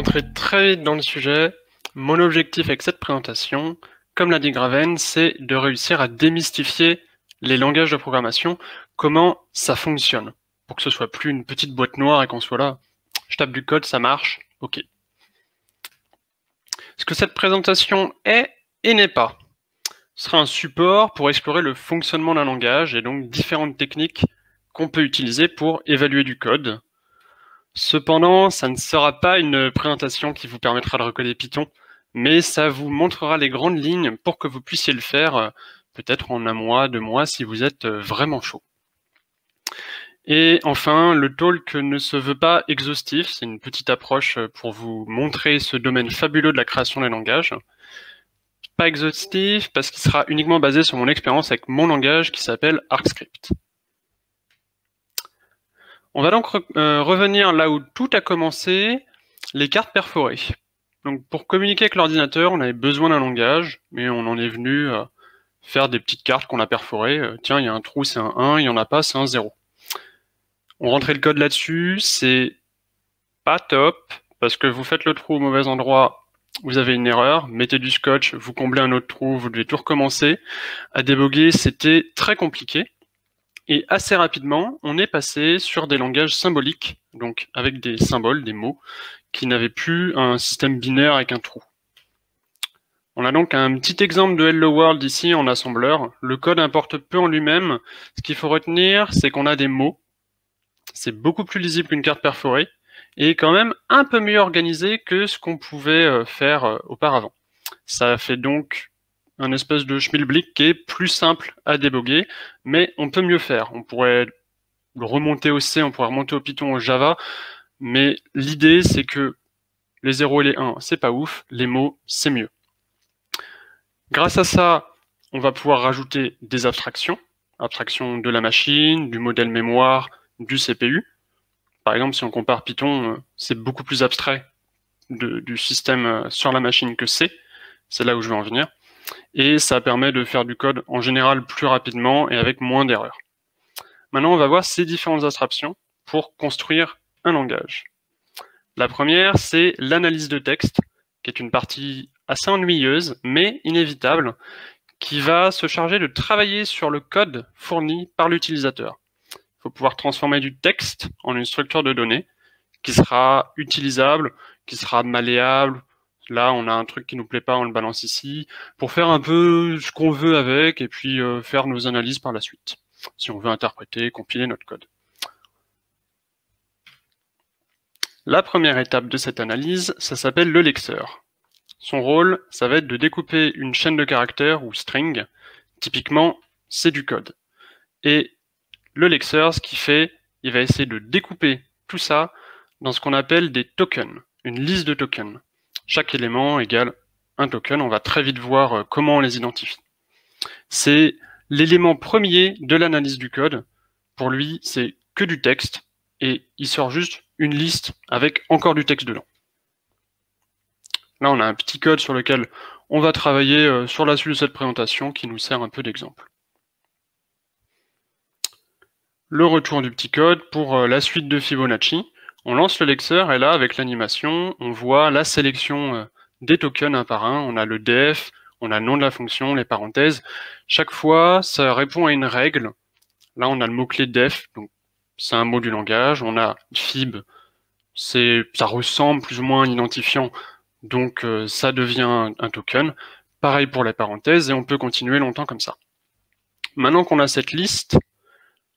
rentrer très vite dans le sujet, mon objectif avec cette présentation, comme l'a dit Graven, c'est de réussir à démystifier les langages de programmation, comment ça fonctionne, pour que ce soit plus une petite boîte noire et qu'on soit là, je tape du code, ça marche, ok. Ce que cette présentation est et n'est pas, ce sera un support pour explorer le fonctionnement d'un langage et donc différentes techniques qu'on peut utiliser pour évaluer du code. Cependant, ça ne sera pas une présentation qui vous permettra de recoder Python, mais ça vous montrera les grandes lignes pour que vous puissiez le faire peut-être en 1 mois, 2 mois si vous êtes vraiment chaud. Et enfin, le talk ne se veut pas exhaustif, c'est une petite approche pour vous montrer ce domaine fabuleux de la création des langages. Pas exhaustif parce qu'il sera uniquement basé sur mon expérience avec mon langage qui s'appelle ArcScript. On va donc revenir là où tout a commencé, les cartes perforées. Donc pour communiquer avec l'ordinateur, on avait besoin d'un langage, mais on en est venu faire des petites cartes qu'on a perforées. Tiens, il y a un trou, c'est un 1, il n'y en a pas, c'est un 0. On rentrait le code là-dessus, c'est pas top, parce que vous faites le trou au mauvais endroit, vous avez une erreur, mettez du scotch, vous comblez un autre trou, vous devez tout recommencer. À déboguer, c'était très compliqué. Et assez rapidement, on est passé sur des langages symboliques, donc avec des symboles, des mots, qui n'avaient plus un système binaire avec un trou. On a donc un petit exemple de Hello World ici en assembleur. Le code importe peu en lui-même. Ce qu'il faut retenir, c'est qu'on a des mots. C'est beaucoup plus lisible qu'une carte perforée et quand même un peu mieux organisé que ce qu'on pouvait faire auparavant. Ça fait donc un espèce de schmilblick qui est plus simple à déboguer, mais on peut mieux faire. On pourrait le remonter au C, on pourrait remonter au Python, au Java, mais l'idée c'est que les 0 et les 1, c'est pas ouf, les mots, c'est mieux. Grâce à ça, on va pouvoir rajouter des abstractions, abstraction de la machine, du modèle mémoire, du CPU. Par exemple, si on compare Python, c'est beaucoup plus abstrait du système sur la machine que C. C'est là où je veux en venir. Et ça permet de faire du code en général plus rapidement et avec moins d'erreurs. Maintenant, on va voir ces différentes abstractions pour construire un langage. La première, c'est l'analyse de texte, qui est une partie assez ennuyeuse, mais inévitable, qui va se charger de travailler sur le code fourni par l'utilisateur. Il faut pouvoir transformer du texte en une structure de données qui sera utilisable, qui sera malléable. Là, on a un truc qui nous plaît pas, on le balance ici, pour faire un peu ce qu'on veut avec et puis faire nos analyses par la suite, si on veut interpréter, compiler notre code. La première étape de cette analyse, ça s'appelle le lexeur. Son rôle, ça va être de découper une chaîne de caractères ou string. Typiquement, c'est du code. Et le lexeur, ce qu'il fait, il va essayer de découper tout ça dans ce qu'on appelle des tokens, une liste de tokens. Chaque élément égale un token, on va très vite voir comment on les identifie. C'est l'élément premier de l'analyse du code. Pour lui, c'est que du texte, et il sort juste une liste avec encore du texte dedans. Là, on a un petit code sur lequel on va travailler sur la suite de cette présentation qui nous sert un peu d'exemple. Le retour du petit code pour la suite de Fibonacci. On lance le lexeur et là, avec l'animation, on voit la sélection des tokens un par un. On a le def, on a le nom de la fonction, les parenthèses. Chaque fois, ça répond à une règle. Là, on a le mot-clé def, donc c'est un mot du langage. On a fib, ça ressemble plus ou moins à un identifiant, donc ça devient un token. Pareil pour les parenthèses, et on peut continuer longtemps comme ça. Maintenant qu'on a cette liste,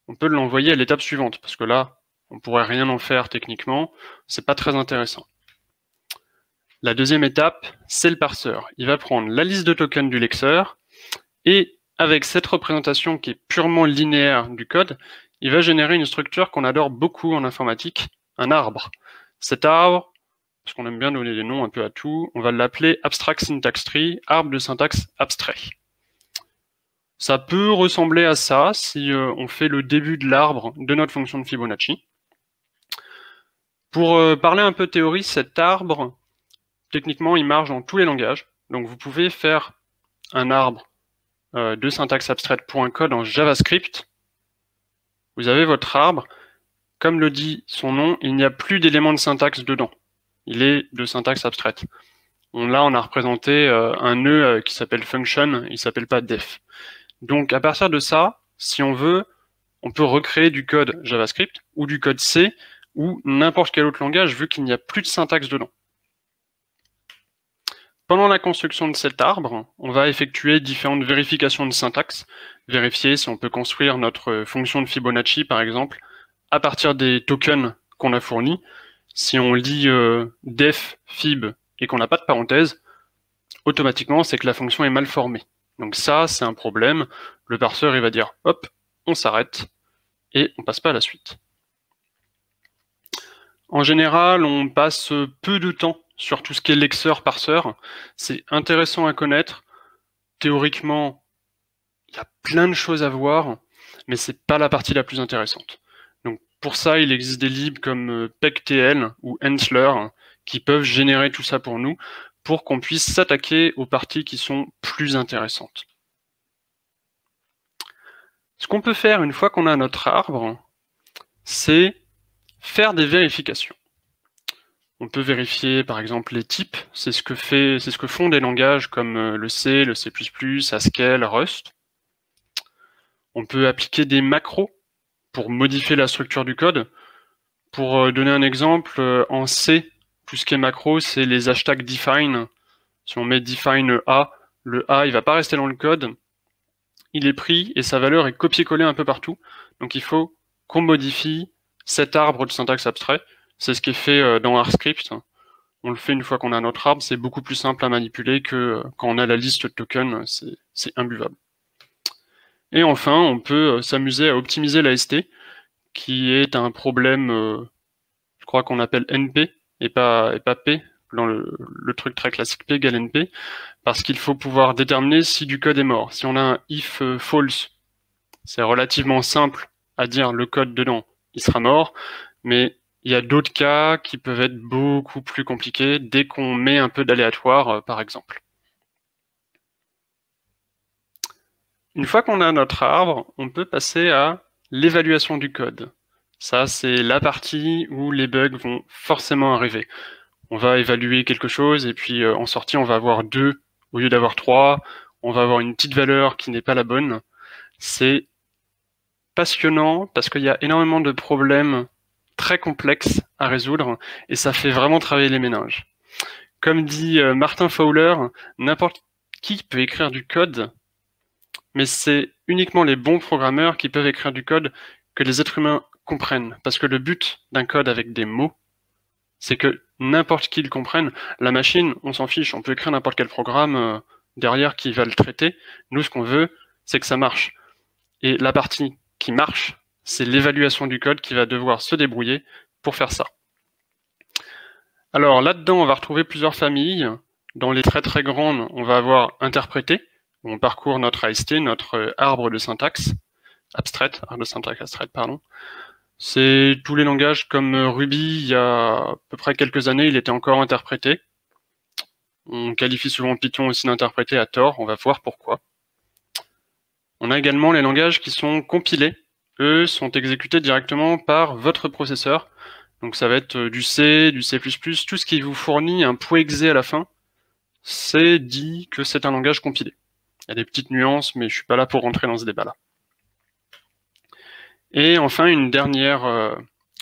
on peut l'envoyer à l'étape suivante, parce que là, on pourrait rien en faire techniquement, c'est pas très intéressant. La deuxième étape, c'est le parseur. Il va prendre la liste de tokens du lexeur, et avec cette représentation qui est purement linéaire du code, il va générer une structure qu'on adore beaucoup en informatique, un arbre. Cet arbre, parce qu'on aime bien donner des noms un peu à tout, on va l'appeler Abstract Syntax Tree, arbre de syntaxe abstrait. Ça peut ressembler à ça si on fait le début de l'arbre de notre fonction de Fibonacci. Pour parler un peu théorie, cet arbre, techniquement, il marche dans tous les langages. Donc vous pouvez faire un arbre de syntaxe abstraite.code en JavaScript. Vous avez votre arbre. Comme le dit son nom, il n'y a plus d'éléments de syntaxe dedans. il est de syntaxe abstraite. Là, on a représenté un nœud qui s'appelle function, il s'appelle pas def. Donc, à partir de ça, si on veut, on peut recréer du code JavaScript ou du code C ou n'importe quel autre langage vu qu'il n'y a plus de syntaxe dedans. Pendant la construction de cet arbre, on va effectuer différentes vérifications de syntaxe, vérifier si on peut construire notre fonction de Fibonacci, par exemple, à partir des tokens qu'on a fournis. Si on lit def, fib et qu'on n'a pas de parenthèse, automatiquement, c'est que la fonction est mal formée. Donc ça, c'est un problème. Le parseur, il va dire, hop, on s'arrête, et on passe pas à la suite. En général, on passe peu de temps sur tout ce qui est lexeur-parseur. C'est intéressant à connaître. Théoriquement, il y a plein de choses à voir, mais c'est pas la partie la plus intéressante. Donc pour ça, il existe des libs comme PECTL ou Hensler qui peuvent générer tout ça pour nous, pour qu'on puisse s'attaquer aux parties qui sont plus intéressantes. Ce qu'on peut faire une fois qu'on a notre arbre, c'est faire des vérifications. On peut vérifier par exemple les types, c'est ce que font des langages comme le C, le C++, Haskell, Rust. On peut appliquer des macros pour modifier la structure du code. Pour donner un exemple, en C, tout ce qui est macro, c'est les hashtags define. Si on met define A, le A il va pas rester dans le code, il est pris et sa valeur est copiée-collée un peu partout. Donc il faut qu'on modifie cet arbre de syntaxe abstrait. C'est ce qui est fait dans RScript. On le fait une fois qu'on a notre arbre, c'est beaucoup plus simple à manipuler que quand on a la liste de tokens, c'est imbuvable. Et enfin, on peut s'amuser à optimiser la ST, qui est un problème, je crois qu'on appelle NP et pas P, dans le truc très classique P égale NP, parce qu'il faut pouvoir déterminer si du code est mort. Si on a un if false, c'est relativement simple à dire le code dedans, il sera mort, mais il y a d'autres cas qui peuvent être beaucoup plus compliqués dès qu'on met un peu d'aléatoire, par exemple. Une fois qu'on a notre arbre, on peut passer à l'évaluation du code. Ça, c'est la partie où les bugs vont forcément arriver. On va évaluer quelque chose et puis en sortie, on va avoir 2 au lieu d'avoir 3. On va avoir une petite valeur qui n'est pas la bonne. C'est passionnant parce qu'il y a énormément de problèmes très complexes à résoudre et ça fait vraiment travailler les méninges. Comme dit Martin Fowler, n'importe qui peut écrire du code, mais c'est uniquement les bons programmeurs qui peuvent écrire du code que les êtres humains comprennent. Parce que le but d'un code avec des mots, c'est que n'importe qui le comprenne. La machine, on s'en fiche, on peut écrire n'importe quel programme derrière qui va le traiter. Nous, ce qu'on veut, c'est que ça marche. Et la partie qui marche, c'est l'évaluation du code qui va devoir se débrouiller pour faire ça. Alors là-dedans, on va retrouver plusieurs familles. Dans les très très grandes, on va avoir interprété. On parcourt notre AST, notre arbre de syntaxe abstraite, arbre de syntaxe abstraite, pardon. C'est tous les langages comme Ruby, il y a à peu près quelques années, il était encore interprété. On qualifie souvent Python aussi d'interprété à tort, on va voir pourquoi. On a également les langages qui sont compilés. Eux sont exécutés directement par votre processeur. Donc ça va être du C, du C++, tout ce qui vous fournit un .exe à la fin, c'est dit que c'est un langage compilé. Il y a des petites nuances, mais je suis pas là pour rentrer dans ce débat-là. Et enfin, une dernière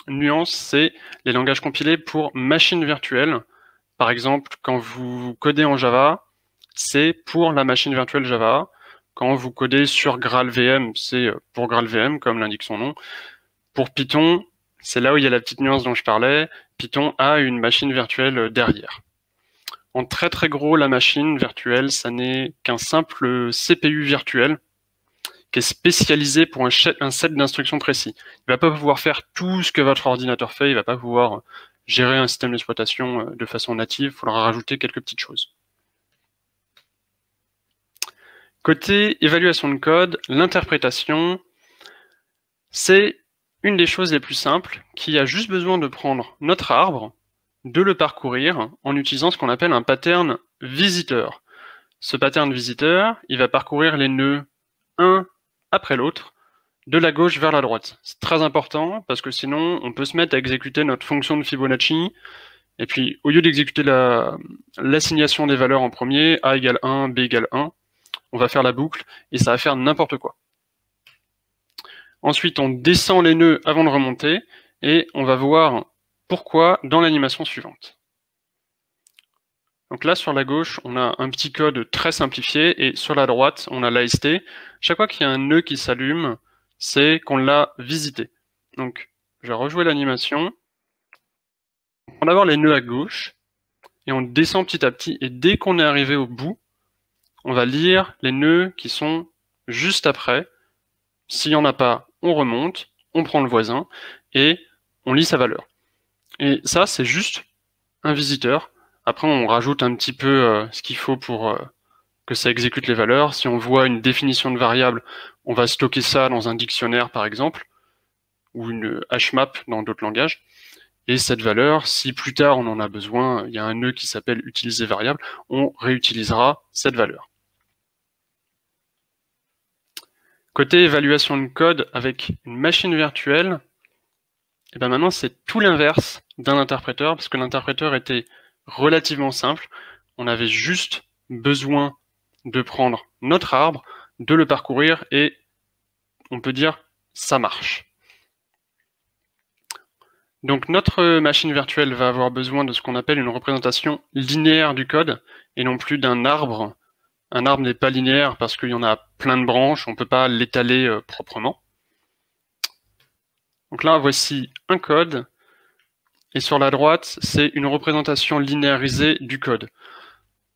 nuance, c'est les langages compilés pour machine virtuelle. Par exemple, quand vous codez en Java, c'est pour la machine virtuelle Java. Quand vous codez sur GraalVM, c'est pour GraalVM, comme l'indique son nom. Pour Python, c'est là où il y a la petite nuance dont je parlais. Python a une machine virtuelle derrière. En très très gros, la machine virtuelle, ça n'est qu'un simple CPU virtuel qui est spécialisé pour un set d'instructions précis. Il ne va pas pouvoir faire tout ce que votre ordinateur fait, il ne va pas pouvoir gérer un système d'exploitation de façon native, il faudra rajouter quelques petites choses. Côté évaluation de code, l'interprétation, c'est une des choses les plus simples, qui a juste besoin de prendre notre arbre, de le parcourir en utilisant ce qu'on appelle un pattern visiteur. Ce pattern visiteur, il va parcourir les nœuds un après l'autre, de la gauche vers la droite. C'est très important parce que sinon, on peut se mettre à exécuter notre fonction de Fibonacci Et puis, au lieu d'exécuter l'assignation des valeurs en premier, A égale 1, B égale 1, on va faire la boucle et ça va faire n'importe quoi. Ensuite, on descend les nœuds avant de remonter et on va voir pourquoi dans l'animation suivante. Donc là, sur la gauche, on a un petit code très simplifié et sur la droite, on a l'AST. Chaque fois qu'il y a un nœud qui s'allume, c'est qu'on l'a visité. Donc, je vais rejouer l'animation. On prend d'abord les nœuds à gauche et on descend petit à petit. Et dès qu'on est arrivé au bout, on va lire les nœuds qui sont juste après. S'il n'y en a pas, on remonte, on prend le voisin et on lit sa valeur. Et ça, c'est juste un visiteur. Après, on rajoute un petit peu ce qu'il faut pour que ça exécute les valeurs. Si on voit une définition de variable, on va stocker ça dans un dictionnaire, par exemple, ou une HMAP dans d'autres langages. Et cette valeur, si plus tard on en a besoin, il y a un nœud qui s'appelle utiliser variable, on réutilisera cette valeur. Côté évaluation de code avec une machine virtuelle, et ben maintenant c'est tout l'inverse d'un interpréteur, parce que l'interpréteur était relativement simple. On avait juste besoin de prendre notre arbre, de le parcourir, et on peut dire ça marche. Donc notre machine virtuelle va avoir besoin de ce qu'on appelle une représentation linéaire du code, et non plus d'un arbre. Un arbre n'est pas linéaire parce qu'il y en a plein de branches, on ne peut pas l'étaler proprement. Donc là, voici un code, et sur la droite, c'est une représentation linéarisée du code.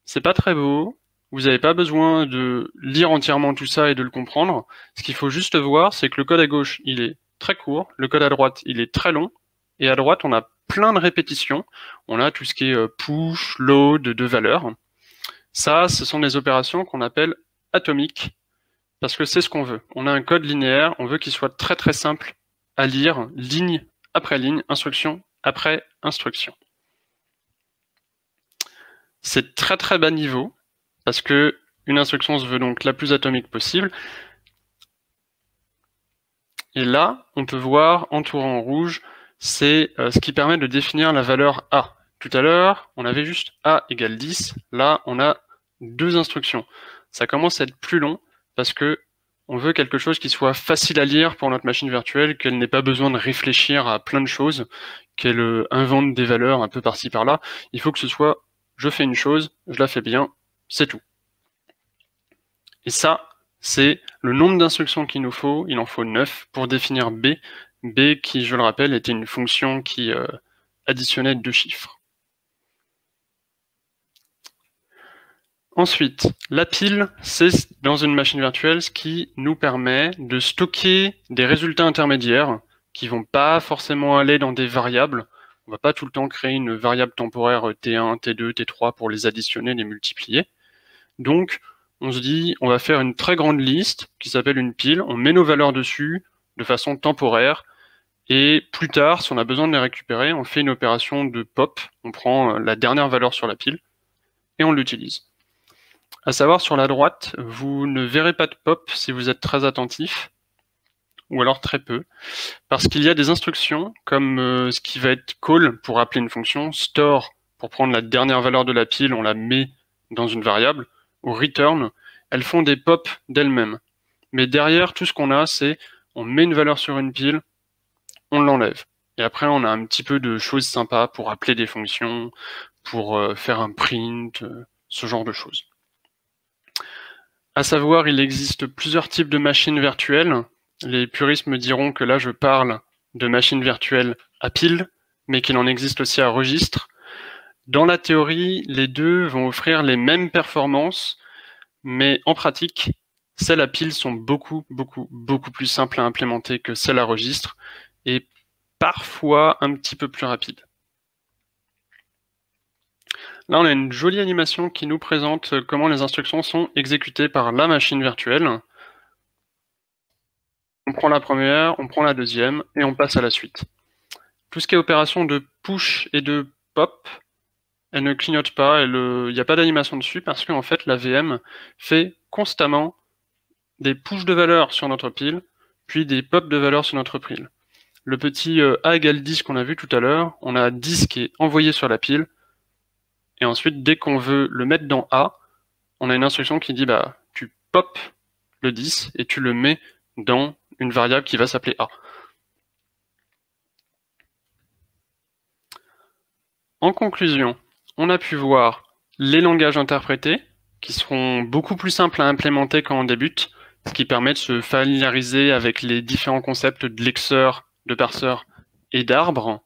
C'est pas très beau, vous n'avez pas besoin de lire entièrement tout ça et de le comprendre. Ce qu'il faut juste voir, c'est que le code à gauche, il est très court, le code à droite, il est très long, et à droite, on a plein de répétitions. On a tout ce qui est push, load de valeurs. Ça, ce sont des opérations qu'on appelle atomiques, parce que c'est ce qu'on veut. On a un code linéaire, on veut qu'il soit très très simple à lire, ligne après ligne, instruction après instruction. C'est très très bas niveau, parce que une instruction se veut donc la plus atomique possible. Et là, on peut voir, entouré en rouge, c'est ce qui permet de définir la valeur A. Tout à l'heure, on avait juste A égale 10. Là, on a deux instructions. Ça commence à être plus long parce que on veut quelque chose qui soit facile à lire pour notre machine virtuelle, qu'elle n'ait pas besoin de réfléchir à plein de choses, qu'elle invente des valeurs un peu par-ci par-là. Il faut que ce soit, je fais une chose, je la fais bien, c'est tout. Et ça, c'est le nombre d'instructions qu'il nous faut. Il en faut 9 pour définir B. B qui, je le rappelle, était une fonction qui additionnait deux chiffres. Ensuite, la pile, c'est dans une machine virtuelle ce qui nous permet de stocker des résultats intermédiaires qui vont pas forcément aller dans des variables. On va pas tout le temps créer une variable temporaire T1, T2, T3 pour les additionner, les multiplier. Donc, on se dit, on va faire une très grande liste qui s'appelle une pile, on met nos valeurs dessus de façon temporaire, et plus tard, si on a besoin de les récupérer, on fait une opération de pop, on prend la dernière valeur sur la pile, et on l'utilise. À savoir, sur la droite, vous ne verrez pas de pop si vous êtes très attentif, ou alors très peu, parce qu'il y a des instructions, comme ce qui va être call pour appeler une fonction, store pour prendre la dernière valeur de la pile, on la met dans une variable, ou return, elles font des pops d'elles-mêmes. Mais derrière, tout ce qu'on a, c'est on met une valeur sur une pile, on l'enlève. Et après, on a un petit peu de choses sympas pour appeler des fonctions, pour faire un print, ce genre de choses. À savoir, il existe plusieurs types de machines virtuelles. Les puristes me diront que là, je parle de machines virtuelles à pile, mais qu'il en existe aussi à registre. Dans la théorie, les deux vont offrir les mêmes performances, mais en pratique, celles à pile sont beaucoup plus simples à implémenter que celles à registre, et parfois un petit peu plus rapides. Là, on a une jolie animation qui nous présente comment les instructions sont exécutées par la machine virtuelle. On prend la première, on prend la deuxième, et on passe à la suite. Tout ce qui est opération de push et de pop, elle ne clignote pas, il n'y a pas d'animation dessus, parce qu'en fait, la VM fait constamment des push de valeurs sur notre pile, puis des pop de valeurs sur notre pile. le petit A égale 10 qu'on a vu tout à l'heure, on a 10 qui est envoyé sur la pile, et ensuite, dès qu'on veut le mettre dans A, on a une instruction qui dit, bah, tu pop le 10 et tu le mets dans une variable qui va s'appeler A. En conclusion, on a pu voir les langages interprétés, qui seront beaucoup plus simples à implémenter quand on débute, ce qui permet de se familiariser avec les différents concepts de lexeur, de parseur et d'arbre,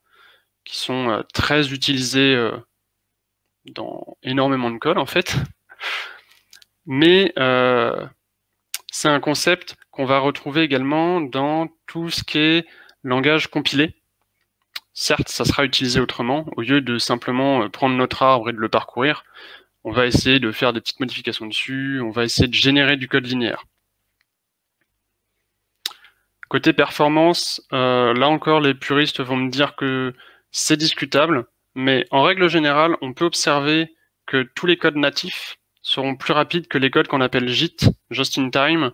qui sont très utilisés dans énormément de code en fait. Mais c'est un concept qu'on va retrouver également dans tout ce qui est langage compilé. Certes, ça sera utilisé autrement. Au lieu de simplement prendre notre arbre et de le parcourir, on va essayer de faire des petites modifications dessus, on va essayer de générer du code linéaire. Côté performance, là encore, les puristes vont me dire que c'est discutable, mais en règle générale, on peut observer que tous les codes natifs seront plus rapides que les codes qu'on appelle JIT, Just in Time.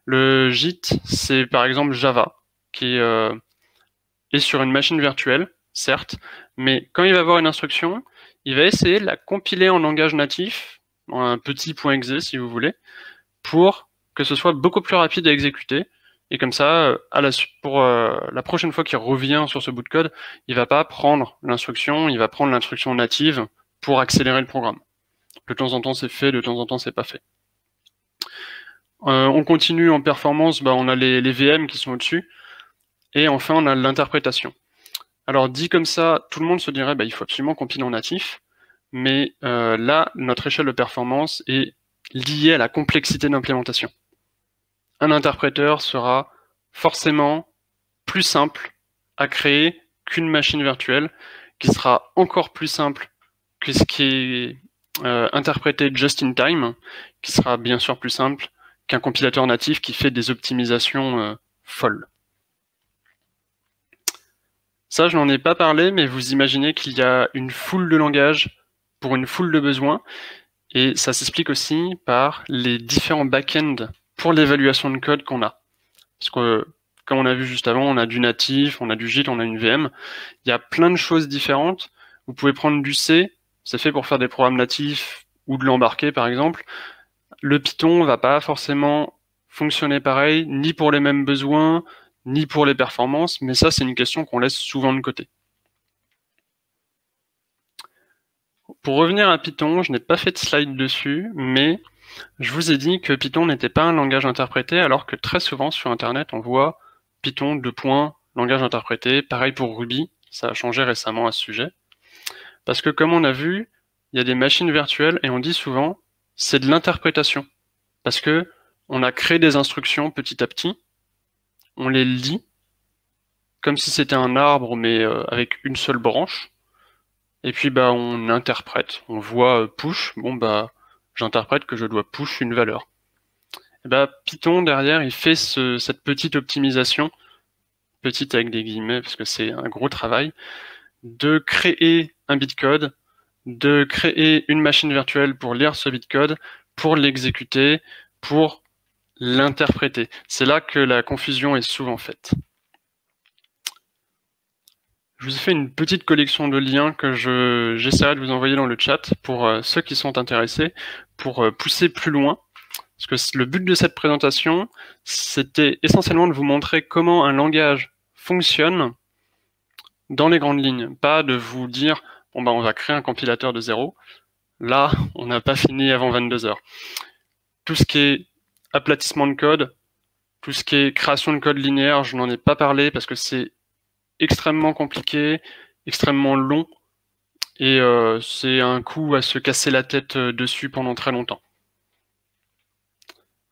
Le JIT, c'est par exemple Java, qui est sur une machine virtuelle, certes, mais quand il va avoir une instruction, il va essayer de la compiler en langage natif, en un petit .exe si vous voulez, pour que ce soit beaucoup plus rapide à exécuter. Et comme ça, pour la prochaine fois qu'il revient sur ce bout de code, il va pas prendre l'instruction, il va prendre l'instruction native pour accélérer le programme. De temps en temps c'est fait, de temps en temps c'est pas fait. On continue en performance, on a les VM qui sont au-dessus, et enfin on a l'interprétation. Alors dit comme ça, tout le monde se dirait il faut absolument compiler en natif, mais là, notre échelle de performance est liée à la complexité d'implémentation. Un interpréteur sera forcément plus simple à créer qu'une machine virtuelle, qui sera encore plus simple que ce qui est interprété just in time, qui sera bien sûr plus simple qu'un compilateur natif qui fait des optimisations folles. Ça, je n'en ai pas parlé, mais vous imaginez qu'il y a une foule de langages pour une foule de besoins, et ça s'explique aussi par les différents back-ends pour l'évaluation de code qu'on a. Parce que, comme on a vu juste avant, on a du natif, on a du JIT, on a une VM. Il y a plein de choses différentes. Vous pouvez prendre du C, c'est fait pour faire des programmes natifs ou de l'embarquer par exemple. Le Python va pas forcément fonctionner pareil, ni pour les mêmes besoins, ni pour les performances, mais ça c'est une question qu'on laisse souvent de côté. Pour revenir à Python, je n'ai pas fait de slide dessus, mais je vous ai dit que Python n'était pas un langage interprété, alors que très souvent sur Internet, on voit Python, langage interprété. Pareil pour Ruby, ça a changé récemment à ce sujet. Parce que comme on a vu, il y a des machines virtuelles et on dit souvent, c'est de l'interprétation. Parce que on a créé des instructions petit à petit, on les lit, comme si c'était un arbre, mais avec une seule branche. Et puis on interprète, on voit push, j'interprète que je dois push une valeur. Et Python derrière, il fait cette petite optimisation, petite avec des guillemets parce que c'est un gros travail, de créer un bitcode, de créer une machine virtuelle pour lire ce bitcode, pour l'exécuter, pour l'interpréter. C'est là que la confusion est souvent faite. Je vous ai fait une petite collection de liens que j'essaierai de vous envoyer dans le chat pour ceux qui sont intéressés, pour pousser plus loin. Parce que le but de cette présentation, c'était essentiellement de vous montrer comment un langage fonctionne dans les grandes lignes. Pas de vous dire, on va créer un compilateur de zéro. Là, on n'a pas fini avant 22 heures. Tout ce qui est aplatissement de code, tout ce qui est création de code linéaire, je n'en ai pas parlé parce que c'est extrêmement compliqué, extrêmement long, et c'est un coup à se casser la tête dessus pendant très longtemps.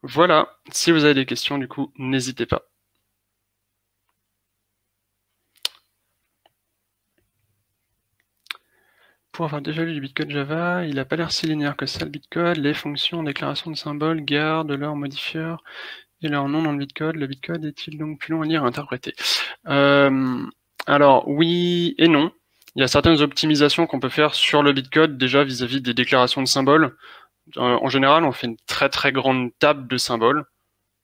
Voilà, si vous avez des questions, du coup, n'hésitez pas. Pour avoir déjà lu du bitcode Java, il n'a pas l'air si linéaire que ça, le bitcode. Les fonctions, déclarations de symboles gardent leurs modifieurs et leur nom dans le bitcode. Le bitcode est-il donc plus long à lire et à interpréter? Alors, oui et non. Il y a certaines optimisations qu'on peut faire sur le bitcode, déjà vis-à-vis des déclarations de symboles. En général, on fait une très très grande table de symboles.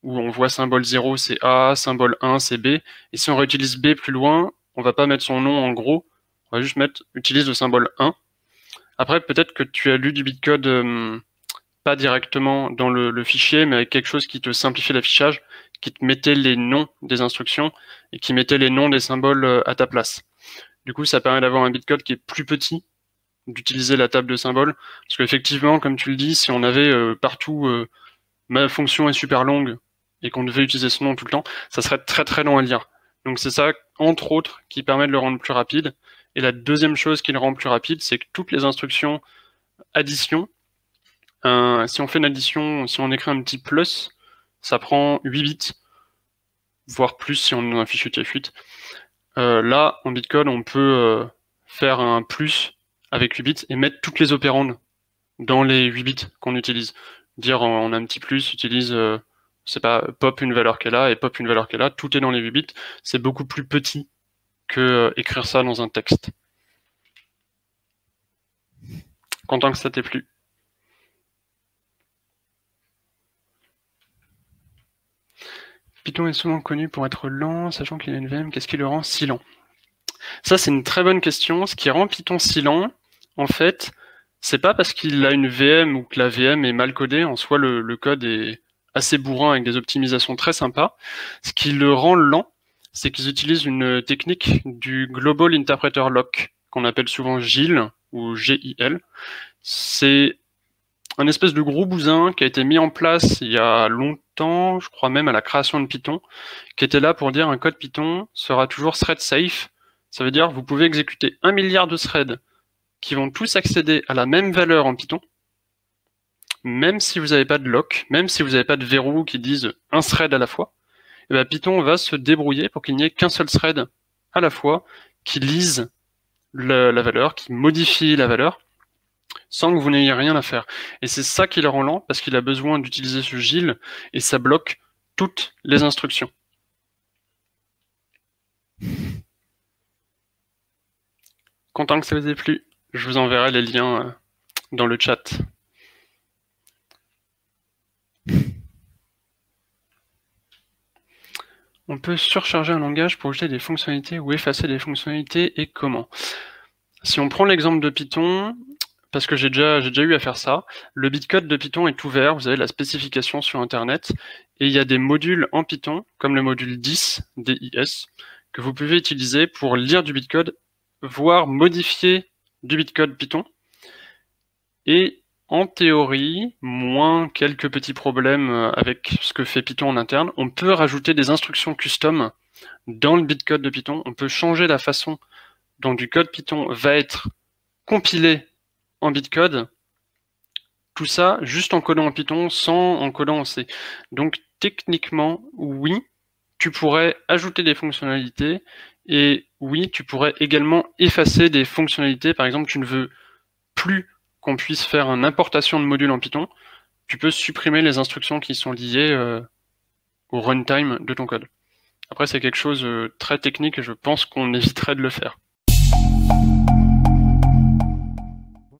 où on voit symbole 0, c'est A, symbole 1, c'est B. Et si on réutilise B plus loin, on va pas mettre son nom en gros, on va juste mettre utilise le symbole 1. Après, peut-être que tu as lu du bitcode pas directement dans le fichier, mais avec quelque chose qui te simplifie l'affichage, qui te mettait les noms des instructions et qui mettait les noms des symboles à ta place. Du coup, ça permet d'avoir un bitcode qui est plus petit, d'utiliser la table de symboles, parce qu'effectivement, comme tu le dis, si on avait partout ma fonction est super longue et qu'on devait utiliser ce nom tout le temps, ça serait très très long à lire. Donc c'est ça, entre autres, qui permet de le rendre plus rapide. Et la deuxième chose qui le rend plus rapide, c'est que toutes les instructions addition, si on fait une addition, si on écrit un petit plus, ça prend 8 bits, voire plus si on est dans un fichier TF8. Là, en bitcode, on peut faire un plus avec 8 bits et mettre toutes les opérandes dans les 8 bits qu'on utilise. Dire on a un petit plus, utilise, c'est pas pop une valeur qu'elle a et pop une valeur qu'elle a, tout est dans les 8 bits. C'est beaucoup plus petit que écrire ça dans un texte. Content que ça t'ait plu. Python est souvent connu pour être lent, sachant qu'il a une VM, qu'est-ce qui le rend si lent? Ça, c'est une très bonne question. Ce qui rend Python si lent, en fait, c'est pas parce qu'il a une VM ou que la VM est mal codée. En soi, le code est assez bourrin avec des optimisations très sympas. Ce qui le rend lent, c'est qu'ils utilisent une technique du Global Interpreter Lock, qu'on appelle souvent GIL ou GIL. C'est un espèce de gros bousin qui a été mis en place il y a longtemps, je crois même à la création de Python, qui était là pour dire un code Python sera toujours thread safe. Ça veut dire que vous pouvez exécuter 1 milliard de threads qui vont tous accéder à la même valeur en Python, même si vous n'avez pas de lock, même si vous n'avez pas de verrou qui disent un thread à la fois, et bien Python va se débrouiller pour qu'il n'y ait qu'un seul thread à la fois qui lise la valeur, qui modifie la valeur, sans que vous n'ayez rien à faire. Et c'est ça qui le rend lent, parce qu'il a besoin d'utiliser ce GIL, et ça bloque toutes les instructions. Content que ça vous ait plu. Je vous enverrai les liens dans le chat. On peut surcharger un langage pour ajouter des fonctionnalités ou effacer des fonctionnalités, et comment? Si on prend l'exemple de Python, parce que j'ai déjà eu à faire ça, le bitcode de Python est ouvert, vous avez la spécification sur Internet, et il y a des modules en Python, comme le module 10, DIS, que vous pouvez utiliser pour lire du bitcode, voire modifier du bitcode Python. Et en théorie, moins quelques petits problèmes avec ce que fait Python en interne, on peut rajouter des instructions custom dans le bitcode de Python. On peut changer la façon dont du code Python va être compilé en bitcode. Tout ça juste en codant en Python, sans en codant en C. Donc techniquement, oui, tu pourrais ajouter des fonctionnalités et oui, tu pourrais également effacer des fonctionnalités. Par exemple, tu ne veux plus qu'on puisse faire une importation de modules en Python, tu peux supprimer les instructions qui sont liées au runtime de ton code. Après, c'est quelque chose de très technique et je pense qu'on éviterait de le faire.